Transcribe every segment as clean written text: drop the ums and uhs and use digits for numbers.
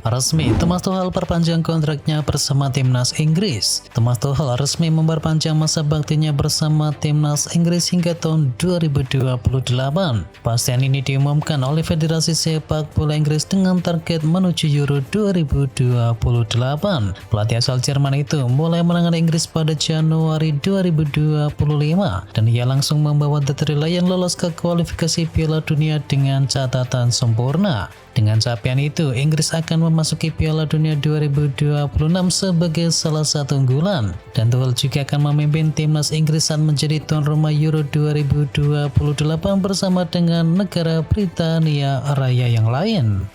Resmi, Thomas Tuchel perpanjang kontraknya bersama timnas Inggris. Thomas Tuchel resmi memperpanjang masa baktinya bersama timnas Inggris hingga tahun 2028. Pastian ini diumumkan oleh Federasi Sepak Bola Inggris dengan target menuju Euro 2028. Pelatih asal Jerman itu mulai menangani Inggris pada Januari 2025 dan ia langsung membawa The Three Lions lolos ke kualifikasi Piala Dunia dengan catatan sempurna. Dengan capaian itu, Inggris akan memasuki Piala Dunia 2026 sebagai salah satu unggulan, dan Tuchel juga akan memimpin timnas Inggris saat menjadi tuan rumah Euro 2028 bersama dengan negara Britania Raya yang lain.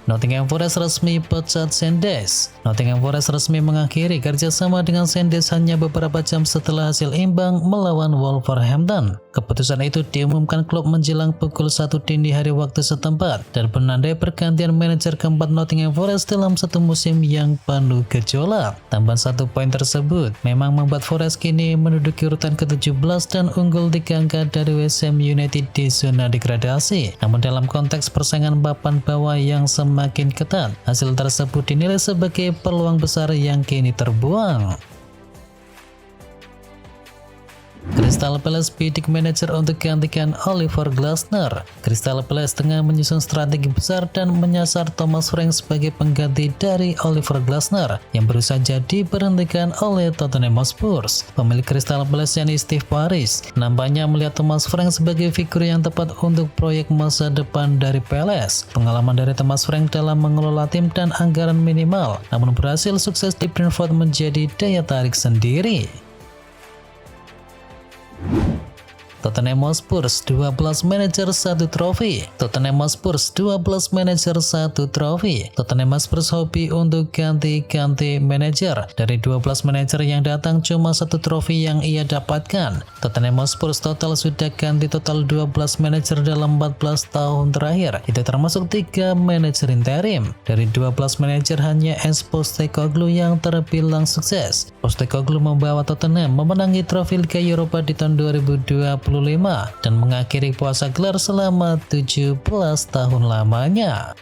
Nottingham Forest resmi pecat Sendes. Nottingham Forest resmi mengakhiri kerjasama dengan Sendes hanya beberapa jam setelah hasil imbang melawan Wolverhampton. Keputusan itu diumumkan klub menjelang pukul 1 dini hari waktu setempat dan menandai pergantian manajer keempat Nottingham Forest dalam satu musim yang penuh gejolak. Tambahan 1 poin tersebut memang membuat Forest kini menduduki urutan ke-17 dan unggul 3 angka dari West Ham United di zona degradasi. Namun dalam konteks persaingan papan bawah yang semakin ketat, hasil tersebut dinilai sebagai peluang besar yang kini terbuang. Crystal Palace bidik manajer untuk gantikan Oliver Glasner. Crystal Palace tengah menyusun strategi besar dan menyasar Thomas Frank sebagai pengganti dari Oliver Glasner yang baru saja diberhentikan oleh Tottenham Hotspur. Pemilik Crystal Palace yakni Steve Parish nampaknya melihat Thomas Frank sebagai figur yang tepat untuk proyek masa depan dari Palace. Pengalaman dari Thomas Frank dalam mengelola tim dan anggaran minimal, namun berhasil sukses di Brentford menjadi daya tarik sendiri. Tottenham Hotspur 12 manajer 1 trofi. Tottenham Hotspur 12 manajer 1 trofi. Tottenham Hotspur hobi untuk ganti-ganti manajer. Dari 12 manajer yang datang cuma 1 trofi yang ia dapatkan. Tottenham Hotspur total sudah ganti total 12 manajer dalam 14 tahun terakhir. Itu termasuk 3 manajer interim. Dari 12 manajer hanya Ange Postecoglou yang terbilang sukses. Postecoglou membawa Tottenham memenangi trofi Liga Eropa di tahun 2025 dan mengakhiri puasa gelar selama 17 tahun lamanya.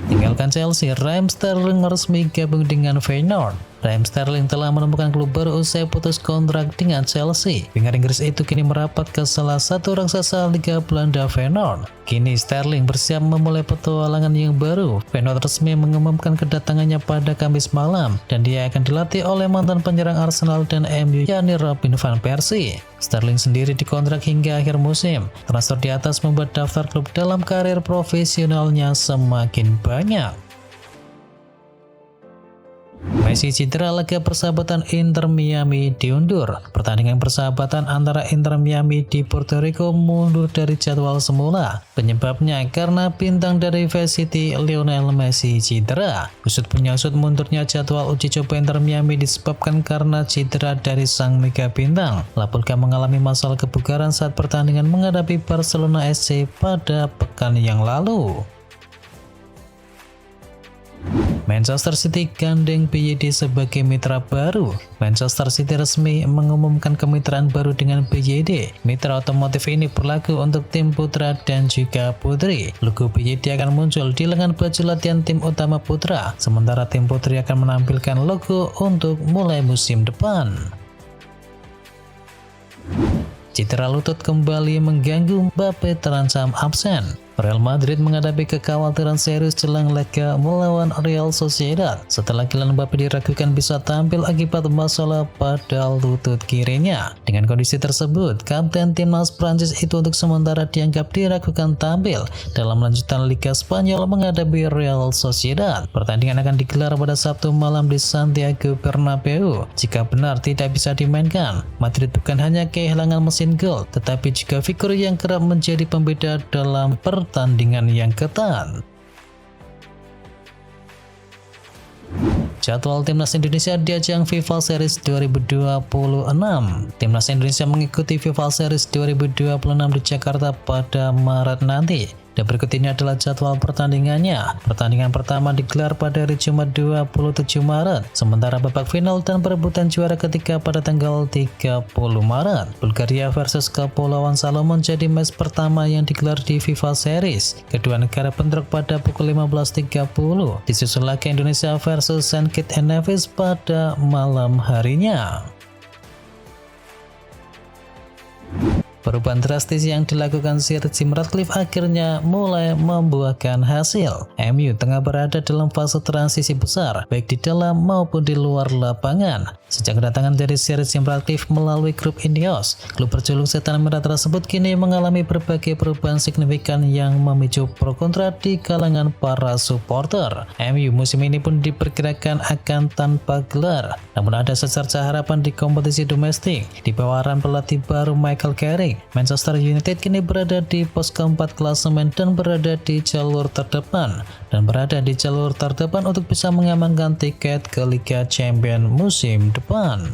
Tinggalkan Chelsea, Raheem Sterling resmi gabung dengan Feyenoord. Raheem Sterling telah menemukan klub baru usai putus kontrak dengan Chelsea. Winger Inggris itu kini merapat ke salah satu raksasa Liga Belanda, Feyenoord. Kini Sterling bersiap memulai petualangan yang baru. Feyenoord resmi mengumumkan kedatangannya pada Kamis malam dan dia akan dilatih oleh mantan penyerang Arsenal dan MU yakni Robin van Persie. Sterling sendiri dikontrak hingga akhir musim. Transfer di atas membuat daftar klub dalam karir profesionalnya semakin banyak. Messi cedera, laga persahabatan Inter Miami diundur. Pertandingan persahabatan antara Inter Miami di Puerto Rico mundur dari jadwal semula. Penyebabnya karena bintang dari Vice City Lionel Messi cedera. Usut punya usut, mundurnya jadwal uji coba Inter Miami disebabkan karena cedera dari sang mega bintang. Lapulka mengalami masalah kebugaran saat pertandingan menghadapi Barcelona SC pada pekan yang lalu. Manchester City gandeng BYD sebagai mitra baru. Manchester City resmi mengumumkan kemitraan baru dengan BYD. Mitra otomotif ini berlaku untuk tim putra dan juga putri. Logo BYD akan muncul di lengan baju latihan tim utama putra, sementara tim putri akan menampilkan logo untuk mulai musim depan. Cedera lutut kembali mengganggu, Mbappe terancam absen. Real Madrid menghadapi kekhawatiran serius jelang laga melawan Real Sociedad setelah Kylian Mbappe diragukan bisa tampil akibat masalah pada lutut kirinya. Dengan kondisi tersebut, kapten timnas Prancis itu untuk sementara dianggap diragukan tampil dalam lanjutan Liga Spanyol menghadapi Real Sociedad. Pertandingan akan digelar pada Sabtu malam di Santiago Bernabeu. Jika benar tidak bisa dimainkan, Madrid bukan hanya kehilangan mesin gol, tetapi juga figur yang kerap menjadi pembeda dalam pertandingan yang ketat. Jadwal Timnas Indonesia di ajang FIFA Series 2026. Timnas Indonesia mengikuti FIFA Series 2026 di Jakarta pada Maret nanti. Dan berikut ini adalah jadwal pertandingannya. Pertandingan pertama digelar pada hari Jumat 27 Maret, sementara babak final dan perebutan juara ketiga pada tanggal 30 Maret. Bulgaria versus Kepulauan Salomon jadi match pertama yang digelar di FIFA Series. Kedua negara bentrok pada pukul 15.30. Disusul lagi Indonesia versus St. Kitts and Nevis pada malam harinya. Perubahan drastis yang dilakukan Sir Jim Ratcliffe akhirnya mulai membuahkan hasil. MU tengah berada dalam fase transisi besar, baik di dalam maupun di luar lapangan. Sejak kedatangan dari Sir Jim Ratcliffe melalui grup Ineos, klub berjuluk Setan Merah tersebut kini mengalami berbagai perubahan signifikan yang memicu pro kontra di kalangan para supporter. MU musim ini pun diperkirakan akan tanpa gelar, namun ada secerca harapan di kompetisi domestik. Di bawah arahan pelatih baru Michael Carrick, Manchester United kini berada di pos keempat klasemen dan berada di jalur terdepan untuk bisa mengamankan tiket ke Liga Champions musim depan.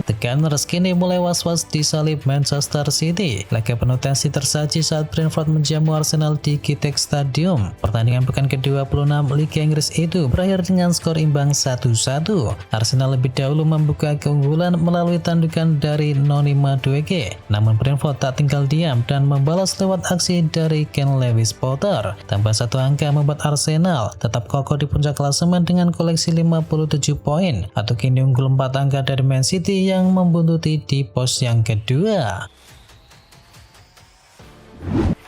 The Gunners kini mulai was-was disalib Manchester City. Laga penuh tensi tersaji saat Brentford menjamu Arsenal di Gitech Stadium. Pertandingan pekan ke-26 Liga Inggris itu berakhir dengan skor imbang 1-1. Arsenal lebih dahulu membuka keunggulan melalui tandukan dari Noni Madueke. Namun Brentford tak tinggal diam dan membalas lewat aksi dari Ken Lewis-Potter. Tambah satu angka membuat Arsenal tetap kokoh di puncak klasemen dengan koleksi 57 poin atau kini unggul 4 angka dari Man City yang membuntuti di pos yang kedua.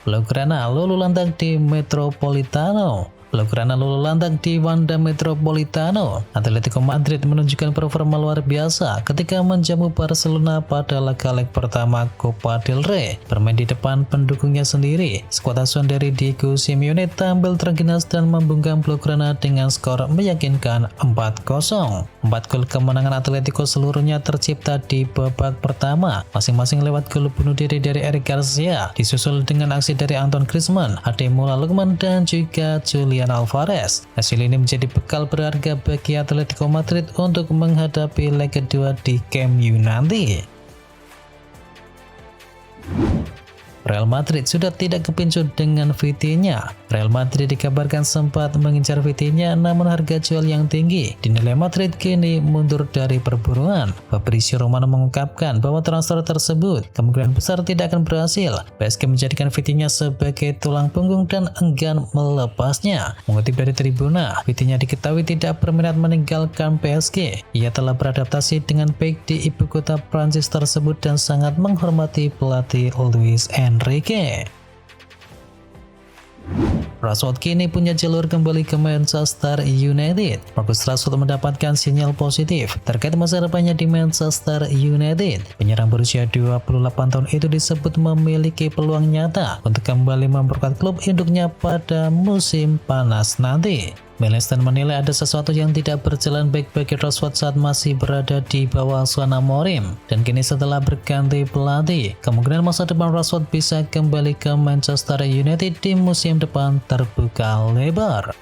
Blaugrana lulu lantak di Metropolitano. Blaugrana lulu lantak di Wanda Metropolitano. Atletico Madrid menunjukkan performa luar biasa ketika menjamu Barcelona pada laga leg pertama Copa del Rey. Bermain di depan pendukungnya sendiri, skuad asuhan dari Diego Simeone tampil terengginas dan membungkam Blaugrana dengan skor meyakinkan 4-0. 4 gol kemenangan Atletico seluruhnya tercipta di babak pertama, masing-masing lewat gol bunuh diri dari Eric Garcia, disusul dengan aksi dari Antoine Griezmann, Ademola Lookman, dan juga Julian Alvarez. Hasil ini menjadi bekal berharga bagi Atletico Madrid untuk menghadapi leg kedua di Camp Nou nanti. Real Madrid sudah tidak kepincut dengan Vitinha. Real Madrid dikabarkan sempat mengincar Vitinha, namun harga jual yang tinggi dinilai Madrid kini mundur dari perburuan. Fabrizio Romano mengungkapkan bahwa transfer tersebut kemungkinan besar tidak akan berhasil. PSG menjadikan Vitinha sebagai tulang punggung dan enggan melepasnya. Mengutip dari Tribuna, Vitinha diketahui tidak berminat meninggalkan PSG. Ia telah beradaptasi dengan baik di ibu kota Prancis tersebut dan sangat menghormati pelatih Luis Enrique. Rashford kini punya jalur kembali ke Manchester United. Marcus Rashford mendapatkan sinyal positif terkait masa depannya di Manchester United. Penyerang berusia 28 tahun itu disebut memiliki peluang nyata untuk kembali memperkuat klub induknya pada musim panas nanti. Meliston menilai ada sesuatu yang tidak berjalan baik bagi Rashford saat masih berada di bawah asuhan Amorim, dan kini setelah berganti pelatih, kemungkinan masa depan Rashford bisa kembali ke Manchester United di musim depan terbuka lebar.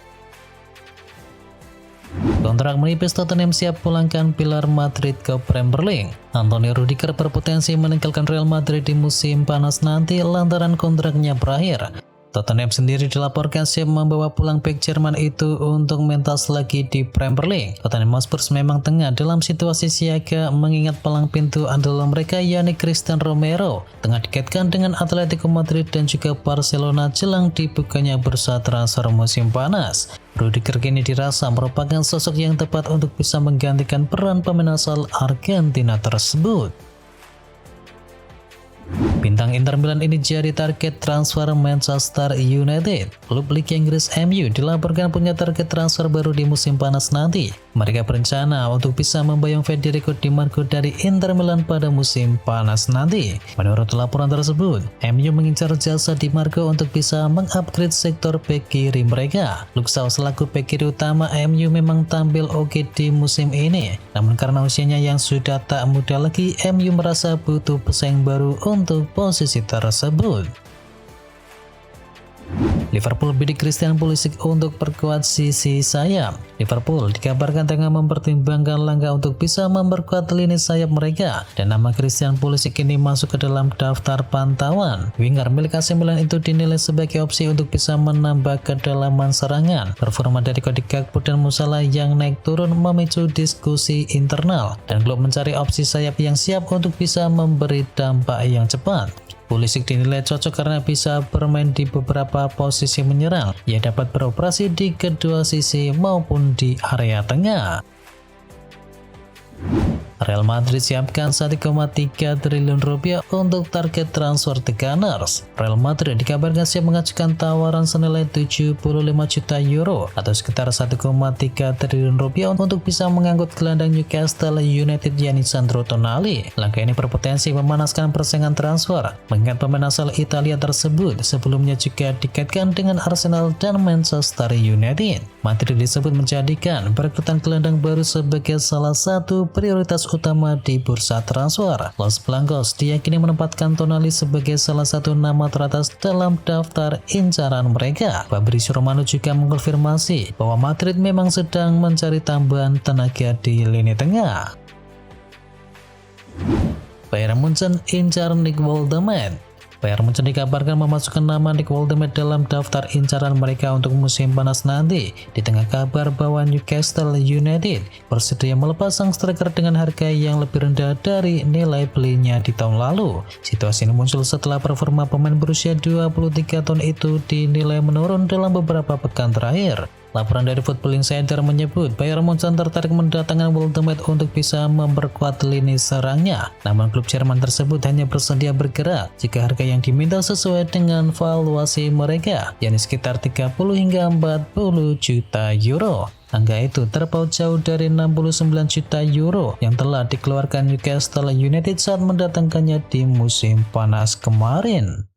Kontrak menipis, Tottenham siap pulangkan pilar Madrid ke Premier League. Antonio Rudiger berpotensi meninggalkan Real Madrid di musim panas nanti lantaran kontraknya berakhir. Tottenham sendiri dilaporkan siap membawa pulang bek Jerman itu untuk mentas lagi di Premier League. Tottenham Hotspur memang tengah dalam situasi siaga mengingat palang pintu andalan mereka yakni Christian Romero tengah dikaitkan dengan Atletico Madrid dan juga Barcelona jelang dibukanya bursa transfer musim panas. Rudiger kini dirasa merupakan sosok yang tepat untuk bisa menggantikan peran pemain asal Argentina tersebut. Bintang Inter Milan ini jadi target transfer Manchester United. Klub Liga Inggris MU dilaporkan punya target transfer baru di musim panas nanti. Mereka berencana untuk bisa membayang Federico Di Marco dari Inter Milan pada musim panas nanti. Menurut laporan tersebut, MU mengincar jasa Di Marco untuk bisa mengupgrade sektor bek kiri mereka. Luke Shaw selaku bek kiri utama MU memang tampil oke di musim ini. Namun karena usianya yang sudah tak muda lagi, MU merasa butuh pesaing baru untuk posisi tersebut. Liverpool bidik Christian Pulisic untuk perkuat sisi sayap. Liverpool dikabarkan tengah mempertimbangkan langkah untuk bisa memperkuat lini sayap mereka, dan nama Christian Pulisic ini masuk ke dalam daftar pantauan. Winger milik AC Milan itu dinilai sebagai opsi untuk bisa menambah kedalaman serangan. Performa dari Cody Gakpo dan Musiala yang naik turun memicu diskusi internal, dan klub mencari opsi sayap yang siap untuk bisa memberi dampak yang cepat. Pulisic dinilai cocok karena bisa bermain di beberapa posisi menyerang. Ia dapat beroperasi di kedua sisi maupun di area tengah. Real Madrid siapkan 1,3 triliun rupiah untuk target transfer The Gunners. Real Madrid dikabarkan siap mengajukan tawaran senilai 75 juta euro atau sekitar 1,3 triliun rupiah untuk bisa mengangkut gelandang Newcastle United yakni Sandro Tonali. Langkah ini berpotensi memanaskan persaingan transfer, mengingat pemain asal Italia tersebut sebelumnya juga dikaitkan dengan Arsenal dan Manchester United. Madrid disebut menjadikan perekrutan gelandang baru sebagai salah satu prioritas utama di bursa transfer. Los Blancos diyakini menempatkan Tonali sebagai salah satu nama teratas dalam daftar incaran mereka. Fabrizio Romano juga mengkonfirmasi bahwa Madrid memang sedang mencari tambahan tenaga di lini tengah. Bayern Munchen incar Nick Woldemade. Bayern Munchen dikabarkan memasukkan nama Nick Woldemade dalam daftar incaran mereka untuk musim panas nanti, di tengah kabar bahwa Newcastle United bersedia melepas sang striker dengan harga yang lebih rendah dari nilai belinya di tahun lalu. Situasi ini muncul setelah performa pemain berusia 23 tahun itu dinilai menurun dalam beberapa pekan terakhir. Laporan dari Football Insider menyebut Bayern Munchen tertarik mendatangkan Woldemade untuk bisa memperkuat lini serangnya. Namun klub Jerman tersebut hanya bersedia bergerak jika harga yang diminta sesuai dengan valuasi mereka, yakni sekitar 30 hingga 40 juta euro. Angka itu terpaut jauh dari 69 juta euro yang telah dikeluarkan Newcastle United saat mendatangkannya di musim panas kemarin.